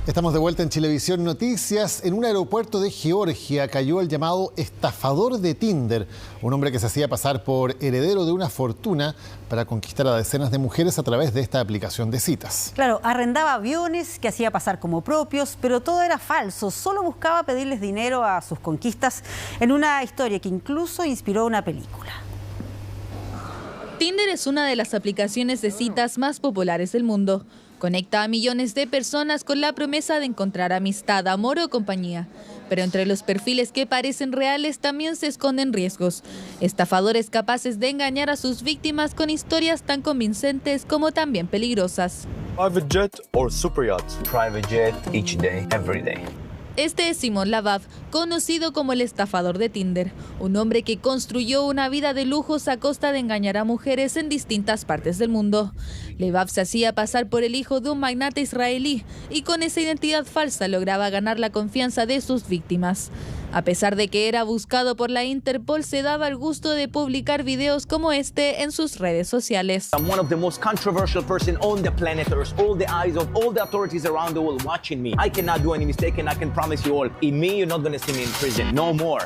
Estamos de vuelta en Chilevisión Noticias. En un aeropuerto de Georgia cayó el llamado estafador de Tinder, un hombre que se hacía pasar por heredero de una fortuna para conquistar a decenas de mujeres a través de esta aplicación de citas. Claro, arrendaba aviones que hacía pasar como propios, pero todo era falso. Solo buscaba pedirles dinero a sus conquistas en una historia que incluso inspiró una película. Tinder es una de las aplicaciones de citas más populares del mundo. Conecta a millones de personas con la promesa de encontrar amistad, amor o compañía. Pero entre los perfiles que parecen reales también se esconden riesgos. Estafadores capaces de engañar a sus víctimas con historias tan convincentes como también peligrosas. Private jet or super yacht? Private jet each day, every day. Este es Simon Lavav, conocido como el estafador de Tinder, un hombre que construyó una vida de lujos a costa de engañar a mujeres en distintas partes del mundo. Lavav se hacía pasar por el hijo de un magnate israelí y con esa identidad falsa lograba ganar la confianza de sus víctimas. A pesar de que era buscado por la Interpol, se daba el gusto de publicar videos como este en sus redes sociales. I'm one of the most controversial person on the planet Earth. All the eyes of all the authorities around the world watching me. I cannot do any mistake and I can promise you all, in me you're not going to see me in prison, no more.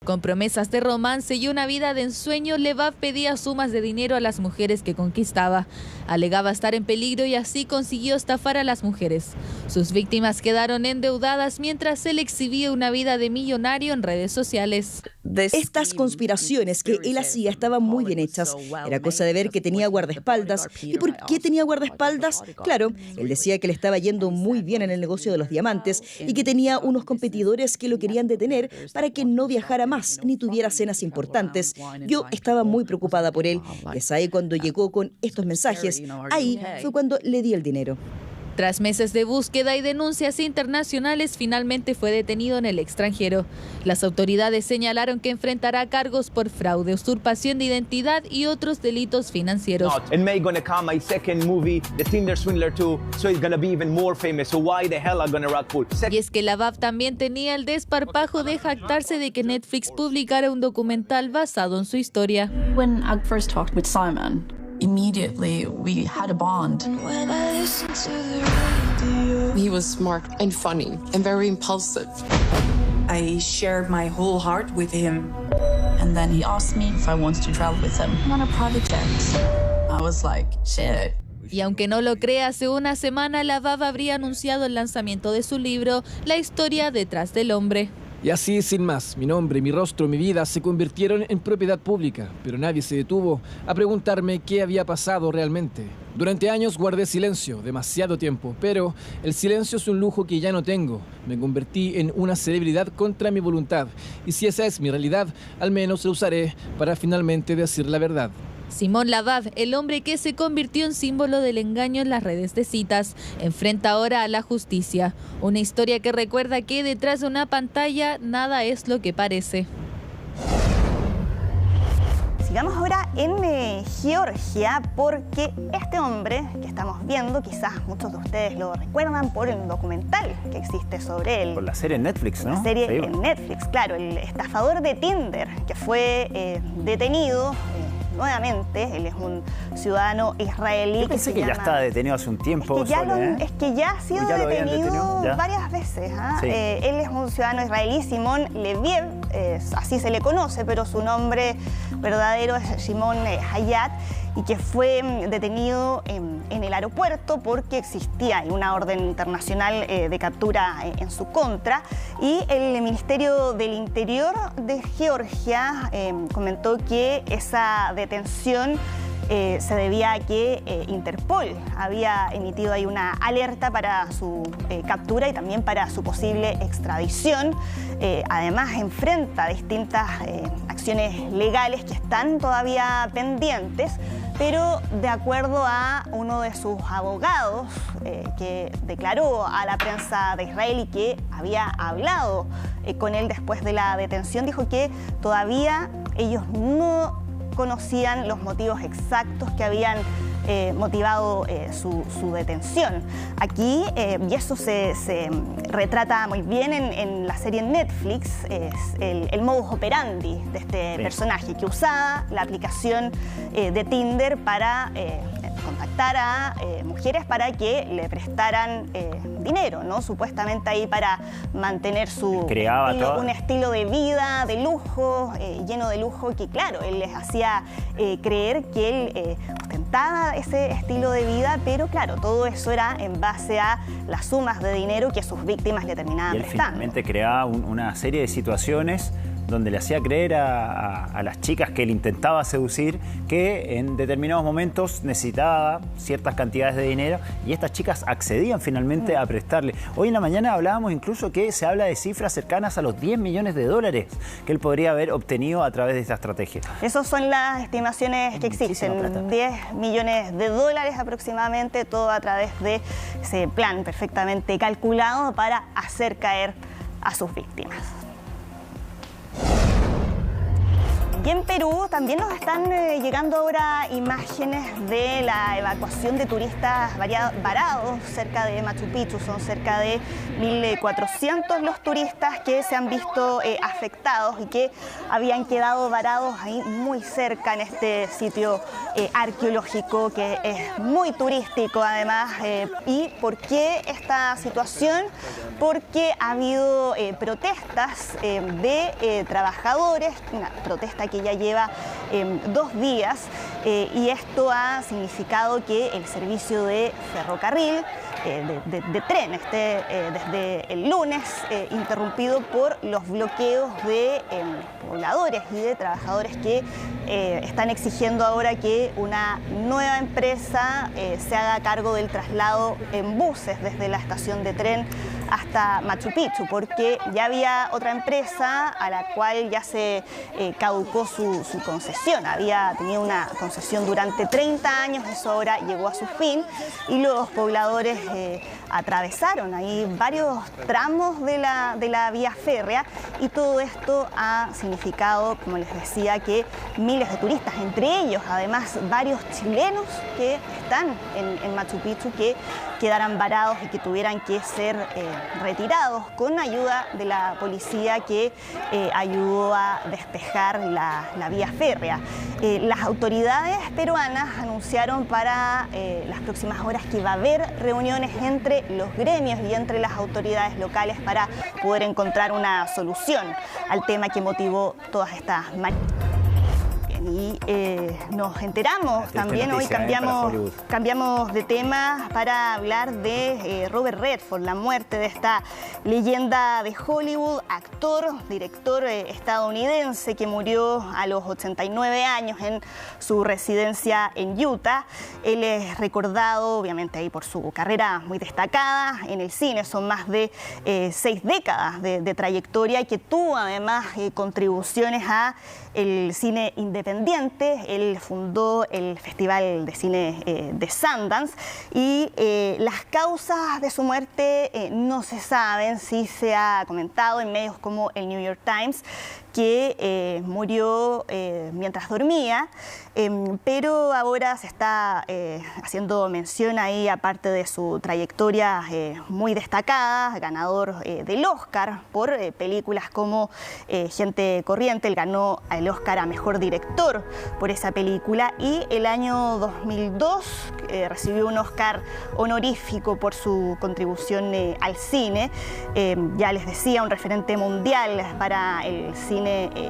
Con promesas de romance y una vida de ensueño, Lavav pedía sumas de dinero a las mujeres que conquistaba. Alegaba estar en peligro y así consiguió estafar a las mujeres. Sus víctimas quedaron endeudadas mientras él exhibía una vida de millonario en redes sociales. Estas conspiraciones que él hacía estaban muy bien hechas. Era cosa de ver que tenía guardaespaldas. ¿Y por qué tenía guardaespaldas? Claro, él decía que le estaba yendo muy bien en el negocio de los diamantes y que tenía unos competidores que lo querían detener para que no viajara más ni tuviera cenas importantes. Yo estaba muy preocupada por él. Es ahí cuando llegó con estos mensajes. Ahí fue cuando le di el dinero. Tras meses de búsqueda y denuncias internacionales, finalmente fue detenido en el extranjero. Las autoridades señalaron que enfrentará cargos por fraude, usurpación de identidad y otros delitos financieros. In May gonna come my second movie, The Tinder Swindler 2, so it's gonna be even more famous. So why the hell I'm gonna rock pool? Y es que Lavav también tenía el desparpajo de jactarse de que Netflix publicara un documental basado en su historia. When I first talked with Simon, immediately we had a bond. He was smart and funny and very impulsive. I shared my whole heart with him. And then he asked me if I wanted to travel with him on a private jet. I was like, shit. Y aunque no lo crea, hace una semana Lavav habría anunciado el lanzamiento de su libro, La historia detrás del hombre. Y así, sin más, mi nombre, mi rostro, mi vida se convirtieron en propiedad pública, pero nadie se detuvo a preguntarme qué había pasado realmente. Durante años guardé silencio, demasiado tiempo, pero el silencio es un lujo que ya no tengo. Me convertí en una celebridad contra mi voluntad, y si esa es mi realidad, al menos lo usaré para finalmente decir la verdad. Simon Lavav, el hombre que se convirtió en símbolo del engaño en las redes de citas, enfrenta ahora a la justicia. Una historia que recuerda que detrás de una pantalla nada es lo que parece. Sigamos ahora en Georgia, porque este hombre que estamos viendo, quizás muchos de ustedes lo recuerdan por el documental que existe sobre él. Por la serie en Netflix, ¿no? La serie sí. En Netflix, claro, el estafador de Tinder, que fue detenido nuevamente. Él es un ciudadano israelí. Yo pensé que ya está detenido hace un tiempo. Es que ya ha sido detenido varias veces. Sí. Él es un ciudadano israelí, Simon Leviev, así se le conoce, pero su nombre verdadero es Shimon Hayat, y que fue detenido en el aeropuerto porque existía una orden internacional de captura en su contra. Y el Ministerio del Interior de Georgia comentó que esa detención se debía a que Interpol había emitido ahí una alerta para su captura y también para su posible extradición. Además, enfrenta distintas acciones legales que están todavía pendientes, pero de acuerdo a uno de sus abogados que declaró a la prensa de Israel y que había hablado con él después de la detención, dijo que todavía ellos no conocían los motivos exactos que habían motivado su detención. Aquí, y eso se retrata muy bien en la serie Netflix, es el modus operandi de este personaje, que usaba la aplicación de Tinder para contactar a mujeres para que le prestaran dinero, ¿no? Supuestamente ahí para mantener un estilo de vida, de lujo, lleno de lujo, que claro, él les hacía creer que él ostentaba ese estilo de vida, pero claro, todo eso era en base a las sumas de dinero que sus víctimas le terminaban prestando. Y él finalmente creaba una serie de situaciones donde le hacía creer a las chicas que él intentaba seducir que en determinados momentos necesitaba ciertas cantidades de dinero y estas chicas accedían finalmente a prestarle. Hoy en la mañana hablábamos incluso que se habla de cifras cercanas a los 10 millones de dólares que él podría haber obtenido a través de esta estrategia. Esas son las estimaciones que existen, 10 millones de dólares aproximadamente, todo a través de ese plan perfectamente calculado para hacer caer a sus víctimas. Y en Perú también nos están llegando ahora imágenes de la evacuación de turistas varados cerca de Machu Picchu. Son cerca de 1.400 los turistas que se han visto afectados y que habían quedado varados ahí muy cerca en este sitio arqueológico que es muy turístico además. ¿Y por qué esta situación? Porque ha habido protestas de trabajadores, una protesta que ya lleva 2 días y esto ha significado que el servicio de ferrocarril, de tren, esté desde el lunes interrumpido por los bloqueos de pobladores y de trabajadores que están exigiendo ahora que una nueva empresa se haga cargo del traslado en buses desde la estación de tren hasta Machu Picchu, porque ya había otra empresa a la cual ya se caducó su concesión. Había tenido una concesión durante 30 años, eso ahora llegó a su fin y los pobladores atravesaron ahí varios tramos de la vía férrea y todo esto ha significado, como les decía, que miles de turistas, entre ellos además varios chilenos que están en Machu Picchu, que quedaran varados y que tuvieran que ser retirados con ayuda de la policía que ayudó a despejar la vía férrea. Las autoridades peruanas anunciaron para las próximas horas que va a haber reuniones entre los gremios y entre las autoridades locales para poder encontrar una solución al tema que motivó todas estas manifestaciones. Y nos enteramos también, hoy cambiamos de tema para hablar de Robert Redford, la muerte de esta leyenda de Hollywood, actor, director estadounidense que murió a los 89 años en su residencia en Utah. Él es recordado obviamente ahí por su carrera muy destacada en el cine, son más de 6 décadas de trayectoria y que tuvo además contribuciones a el cine independiente. Él fundó el Festival de Cine de Sundance y las causas de su muerte no se saben. Sí se ha comentado en medios como el New York Times que murió mientras dormía, pero ahora se está haciendo mención ahí, aparte de su trayectoria muy destacada, ganador del Oscar por películas como Gente Corriente. Él ganó el Oscar a Mejor Director por esa película y el año 2002 recibió un Oscar honorífico por su contribución al cine. Ya les decía, un referente mundial para el cine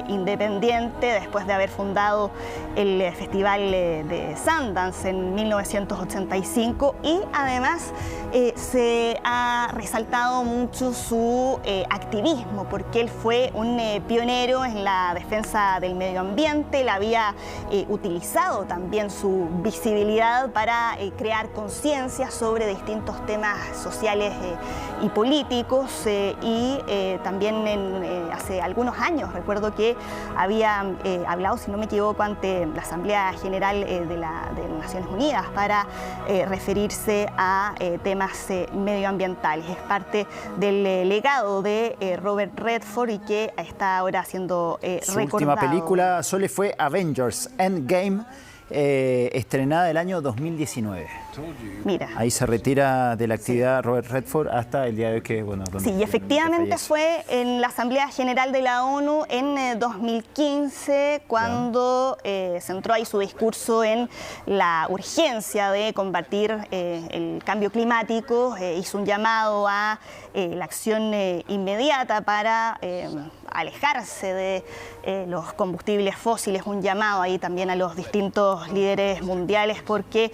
independiente después de haber fundado el Festival de Sundance en 1985 y además se ha resaltado mucho su activismo porque él fue un pionero en la defensa del medio ambiente. Él había utilizado también su visibilidad para crear conciencia sobre distintos temas sociales y políticos y también hace algunos años recuerdo que había hablado, si no me equivoco, ante la Asamblea General de Naciones Unidas para referirse a temas medioambientales. Es parte del legado de Robert Redford y que está ahora siendo recordado. Su última película, Sole, fue Avengers Endgame, estrenada el año 2019. Mira. Ahí se retira de la actividad Robert Redford hasta el día de hoy que, bueno, sí, y efectivamente fue en la Asamblea General de la ONU en 2015 cuando centró ahí su discurso en la urgencia de combatir el cambio climático, hizo un llamado a la acción inmediata para alejarse de los combustibles fósiles, un llamado ahí también a los distintos líderes mundiales porque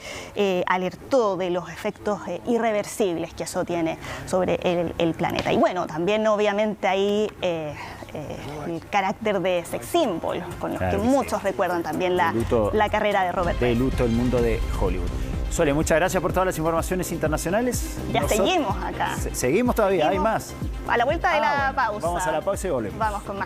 alertó de los efectos irreversibles que eso tiene sobre el planeta. Y bueno, también obviamente ahí el carácter de sex symbol, con los que muchos recuerdan también la carrera de Robert Redford. De luto el mundo de Hollywood. Sole, muchas gracias por todas las informaciones internacionales. Ya seguimos acá. Seguimos todavía, hay más. A la vuelta de la pausa. Vamos a la pausa y volvemos. Vamos con más.